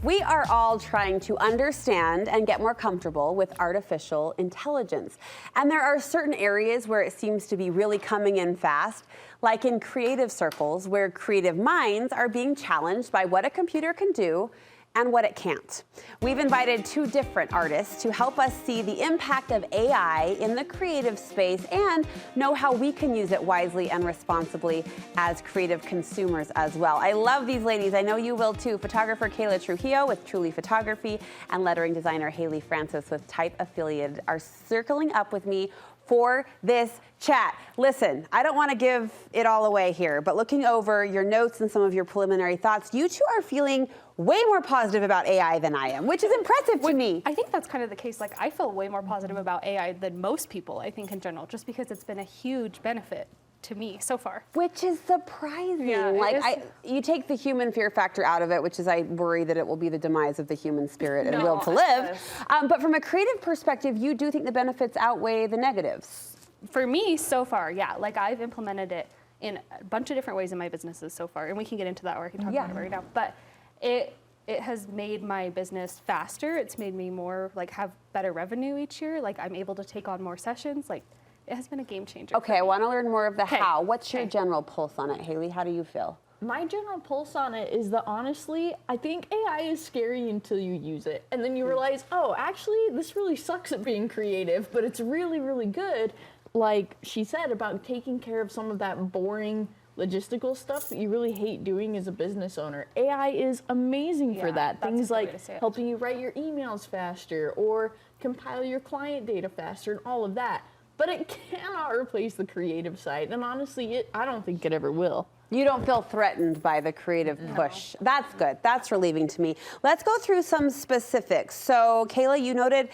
We are all trying to understand and get more comfortable with artificial intelligence. And there are certain areas where it seems to be really coming in fast, like in creative circles, where creative minds are being challenged by what a computer can do and what it can't. We've invited two different artists to help us see the impact of AI in the creative space and know how we can use it wisely and responsibly as creative consumers as well. I love these ladies. I know you will too. Photographer Kayla Trujillo with Truly Photography and lettering designer Haley Francis with Type Affiliated are circling up with me for this chat. Listen, I don't want to give it all away here, but looking over your notes and some of your preliminary thoughts, you two are feeling way more positive about AI than I am, which is impressive to me. I think that's kind of the case. Like, I feel way more positive about AI than most people, I think, in general, just because it's been a huge benefit to me so far. Which is surprising. Yeah, like, you take the human fear factor out of it, which is I worry that it will be the demise of the human spirit and will to live. But from a creative perspective, you do think the benefits outweigh the negatives? For me, so far, yeah. Like, I've implemented it in a bunch of different ways in my businesses so far, and we can get into that, or I can talk about it right now. But it has made my business faster. It's made me more, like, have better revenue each year. Like, I'm able to take on more sessions. Like, it has been a game changer. Okay, I want to learn more of the how. What's your general pulse on it, Haley? How do you feel? My general pulse on it is that, honestly, I think AI is scary until you use it. And then you realize, oh, actually, this really sucks at being creative, but it's really, really good. Like she said, about taking care of some of that boring logistical stuff that you really hate doing as a business owner. AI is amazing for that. Things like helping you write your emails faster or compile your client data faster and all of that. But it cannot replace the creative side. And honestly, I don't think it ever will. You don't feel threatened by the creative push. That's good. That's relieving to me. Let's go through some specifics. So, Kayla, you noted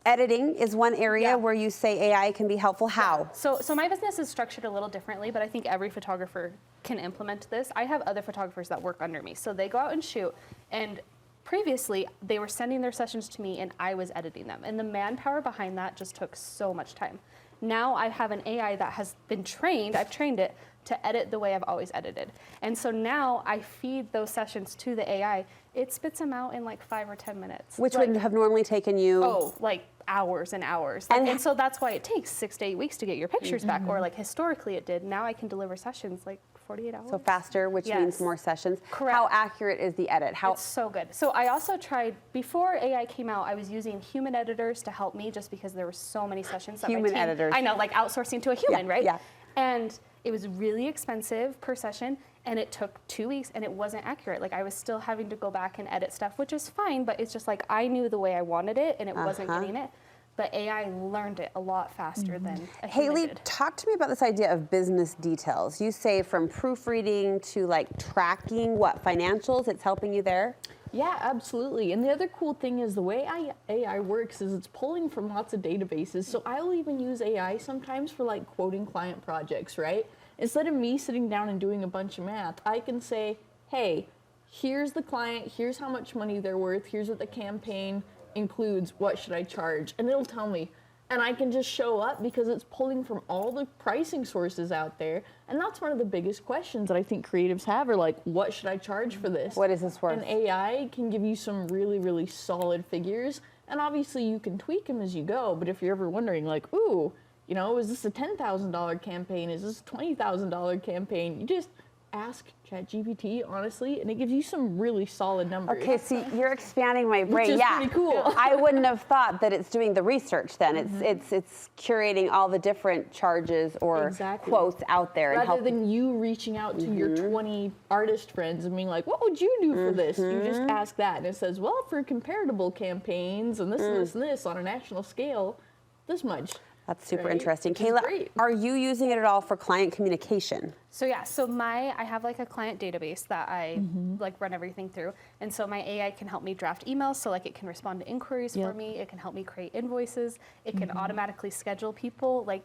editing is one area where you say AI can be helpful. How? So my business is structured a little differently, but I think every photographer can implement this. I have other photographers that work under me. So they go out and shoot, and previously they were sending their sessions to me and I was editing them. And the manpower behind that just took so much time. Now I have an AI that has been trained, I've trained it to edit the way I've always edited. And so now I feed those sessions to the AI. It spits them out in like 5 or 10 minutes. Which would have normally taken you? Oh, like hours and hours. And so that's why it takes 6 to 8 weeks to get your pictures back, or like historically it did. Now I can deliver sessions like 48 hours. So faster, which means more sessions. Correct. How accurate is the edit? It's so good. So I also tried, before AI came out, I was using human editors to help me just because there were so many sessions that my team, editors. I know, like outsourcing to a human, right? Yeah. And it was really expensive per session, and it took 2 weeks, and it wasn't accurate. Like, I was still having to go back and edit stuff, which is fine, but it's just like I knew the way I wanted it, and it wasn't getting it. But AI learned it a lot faster than a human Haley, did. talk to me about this idea of business details. You say from proofreading to like tracking what financials, it's helping you there? Yeah, absolutely. And the other cool thing is the way AI works is it's pulling from lots of databases. So I'll even use AI sometimes for like quoting client projects, right? Instead of me sitting down and doing a bunch of math, I can say, hey, here's the client, here's how much money they're worth, here's what the campaign includes, what should I charge? And it'll tell me. And I can just show up because it's pulling from all the pricing sources out there. And that's one of the biggest questions that I think creatives have are like, what should I charge for this? What is this worth? And AI can give you some really, really solid figures. And obviously you can tweak them as you go. But if you're ever wondering like, ooh, you know, is this a $10,000 campaign? Is this a $20,000 campaign? You just ask ChatGPT, honestly, and it gives you some really solid numbers. Okay, see, you're expanding my brain. Which is pretty cool. I wouldn't have thought that it's doing the research then. It's curating all the different charges or quotes out there. Rather than you reaching out to your 20 artist friends and being like, what would you do for this? You just ask that, and it says, well, for comparable campaigns and this and this and this on a national scale, this much. That's super interesting. Kayla, are you using it at all for client communication? So yeah, so I have like a client database that I like run everything through. And so my AI can help me draft emails. So like it can respond to inquiries for me. It can help me create invoices. It can automatically schedule people. Like,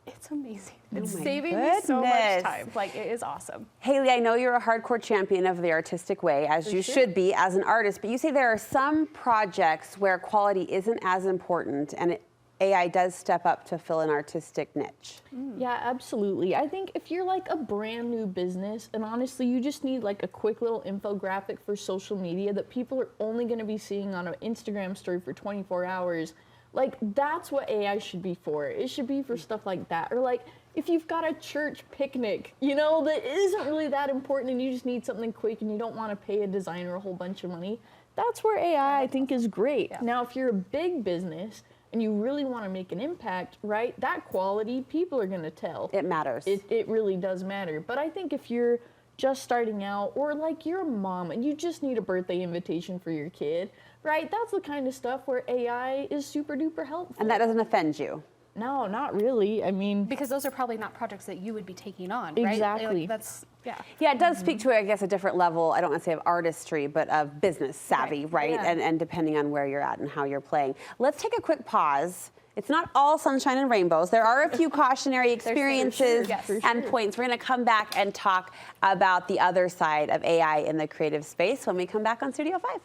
it's amazing. It's saving me so much time. Like, it is awesome. Haley, I know you're a hardcore champion of the artistic way, as you should be as an artist, but you say there are some projects where quality isn't as important and AI does step up to fill an artistic niche. Yeah, absolutely. I think if you're like a brand new business, and honestly, you just need like a quick little infographic for social media that people are only going to be seeing on an Instagram story for 24 hours, like that's what AI should be for. It should be for stuff like that. Or like if you've got a church picnic, you know, that isn't really that important and you just need something quick and you don't want to pay a designer a whole bunch of money, that's where AI I think is great. Yeah. Now, if you're a big business and you really want to make an impact, right, that quality, people are going to tell. It matters. It really does matter. But I think if you're just starting out, or like you're a mom and you just need a birthday invitation for your kid, right, that's the kind of stuff where AI is super duper helpful. And that doesn't offend you. No, not really. I mean, Because those are probably not projects that you would be taking on, right? Exactly. Like, that's, yeah. Yeah, it does speak to, I guess, a different level, I don't want to say of artistry, but of business savvy, right? Yeah. And depending on where you're at and how you're playing. Let's take a quick pause. It's not all sunshine and rainbows. There are a few cautionary experiences Yes. For and points. We're going to come back and talk about the other side of AI in the creative space when we come back on Studio 5.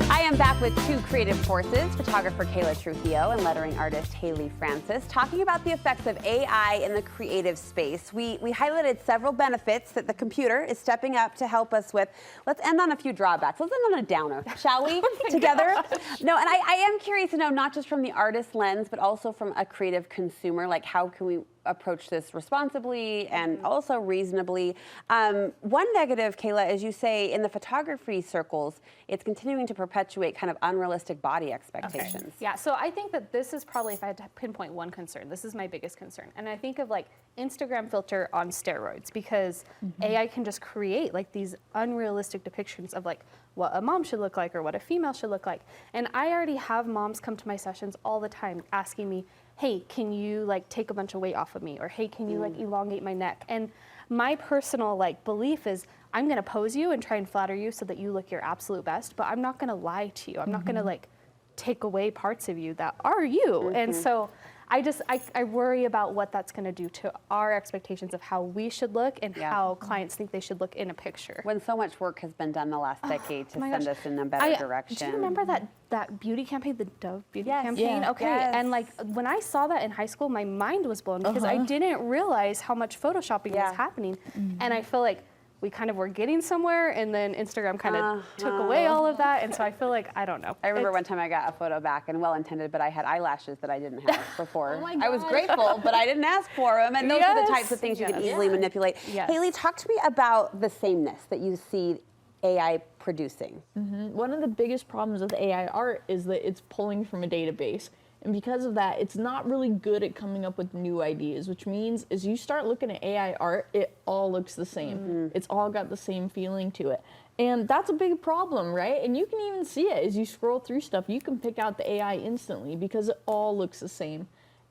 I am back with two creative forces, photographer Kayla Trujillo and lettering artist Haley Francis, talking about the effects of AI in the creative space. We highlighted several benefits that the computer is stepping up to help us with. Let's end on a few drawbacks. Let's end on a downer, shall we, together? No, and I am curious to know, not just from the artist lens, but also from a creative consumer, like how can we approach this responsibly and also reasonably. One negative, Kayla, as you say, in the photography circles, it's continuing to perpetuate kind of unrealistic body expectations. Yeah, so I think that this is probably, if I had to pinpoint one concern, this is my biggest concern. And I think of like Instagram filter on steroids, because AI can just create like these unrealistic depictions of like what a mom should look like or what a female should look like. And I already have moms come to my sessions all the time asking me, hey, can you like take a bunch of weight off of me? Or hey, can you like elongate my neck? And my personal like belief is I'm gonna pose you and try and flatter you so that you look your absolute best, but I'm not gonna lie to you. I'm not gonna like take away parts of you that are you. And so I worry about what that's gonna do to our expectations of how we should look and how clients think they should look in a picture. When so much work has been done the last decade to my send gosh. us in a better direction. Do you remember that beauty campaign, the Dove beauty Yes. campaign? Yeah. Okay, Yes. and like when I saw that in high school, my mind was blown because I didn't realize how much photoshopping was happening. And I feel like we kind of were getting somewhere, and then Instagram kind of took away all of that. And so I feel like, I don't know. I remember one time I got a photo back, and well-intended, but I had eyelashes that I didn't have before. Oh my I was gosh. grateful, but I didn't ask for them, and those are the Yes. types of things you can Yes. easily manipulate. Yes. Haley, talk to me about the sameness that you see AI producing. One of the biggest problems with AI art is that it's pulling from a database. And because of that, it's not really good at coming up with new ideas, which means as you start looking at AI art, it all looks the same. It's all got the same feeling to it. And that's a big problem, right? And you can even see it as you scroll through stuff. You can pick out the AI instantly because it all looks the same.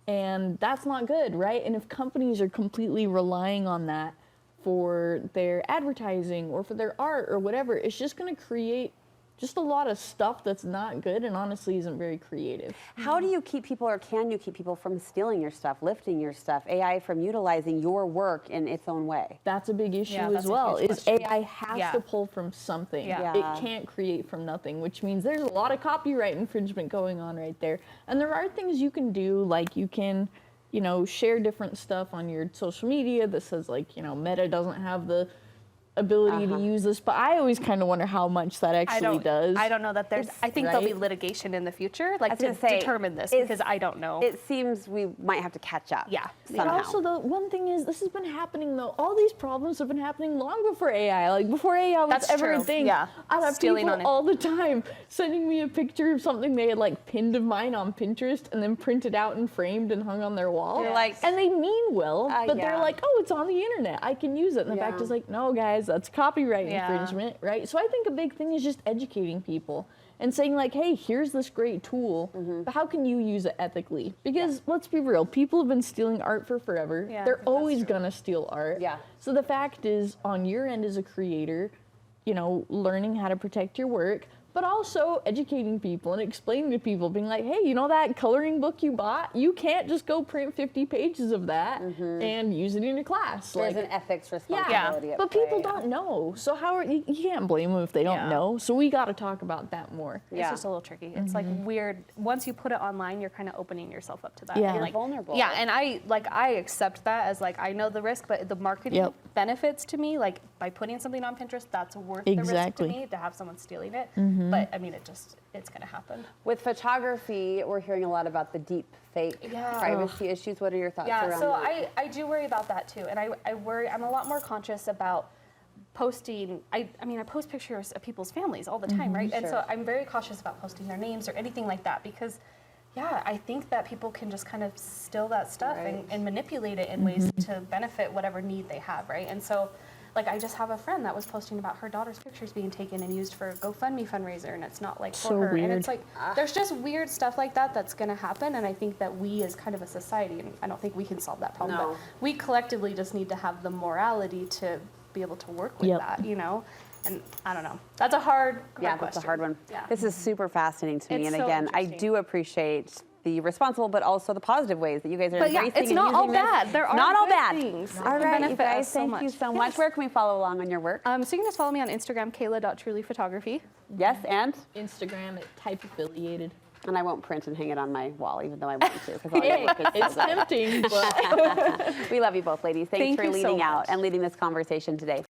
And that's not good, right? And if companies are completely relying on that for their advertising or for their art or whatever, it's just going to create just a lot of stuff that's not good and honestly isn't very creative. How do you keep people, or can you keep people from stealing your stuff, lifting your stuff, AI from utilizing your work in its own way? That's a big issue Yeah, as that's a well, huge is question. AI has to pull from something. Yeah. Yeah. It can't create from nothing, which means there's a lot of copyright infringement going on right there. And there are things you can do, like you can, you know, share different stuff on your social media that says like, you know, Meta doesn't have the ability to use this, but I always kind of wonder how much that actually does. I don't know that there's, I think there'll be right? litigation in the future, like to gonna say, determine this, it's- because I don't know. It seems we might have to catch up. Yeah. But Somehow. also, the one thing is, this has been happening though. All these problems have been happening long before AI. Like before AI was That's ever a true. thing. Yeah. I'd have Stealing people on it. all the time sending me a picture of something they had like pinned of mine on Pinterest and then printed out and framed and hung on their wall. You're like, and they mean well, but yeah. they're like, oh, it's on the internet. I can use it. And the fact Yeah. is like, no, guys, that's copyright Yeah. infringement, right? So I think a big thing is just educating people and saying like, hey, here's this great tool, but how can you use it ethically? Because let's be real, people have been stealing art for forever. Yeah, They're that's always true. gonna steal art. Yeah. So the fact is, on your end as a creator, you know, learning how to protect your work, but also educating people and explaining to people, being like, hey, you know that coloring book you bought? You can't just go print 50 pages of that and use it in your class. There's Like, an ethics responsibility at but play, people don't know. So how are you can't blame them if they don't know. So we got to talk about that more. It's just a little tricky. It's like weird. Once you put it online, you're kind of opening yourself up to that. Yeah. You're like vulnerable. Yeah, and I accept that as like I know the risk, but the marketing benefits to me, like by putting something on Pinterest, that's worth the risk to me to have someone stealing it. But I mean, it's gonna happen. With photography, we're hearing a lot about the deep fake privacy issues. What are your thoughts around so that? I do worry about that too, and I worry. I'm a lot more conscious about posting. I mean, I post pictures of people's families all the time, right? And so I'm very cautious about posting their names or anything like that because, yeah, I think that people can just kind of steal that stuff and manipulate it in ways to benefit whatever need they have, right? And so, like, I just have a friend that was posting about her daughter's pictures being taken and used for a GoFundMe fundraiser, and it's not like for her. weird. And it's like, there's just weird stuff like that that's going to happen, and I think that we as kind of a society, and I don't think we can solve that problem, but we collectively just need to have the morality to be able to work with that, you know? And I don't know. That's a hard question. That's a hard one. Yeah. This is super fascinating to me. It's And so again, I interesting. do appreciate the responsible, but also the positive ways that you guys are But yeah, embracing it's and not all using this. bad. There are not all good bad. things. All It can right, you benefit guys, us so thank you much. so much. Yes. Where can we follow along on your work? So you can just follow me on Instagram, kayla.trulyphotography. Yes, and Instagram at Type Affiliated. I won't print and hang it on my wall, even though I want to. 'Cause all your work is so It's good. tempting, but We love you both, ladies. Thanks Thank for you so leading out much. and leading this conversation today.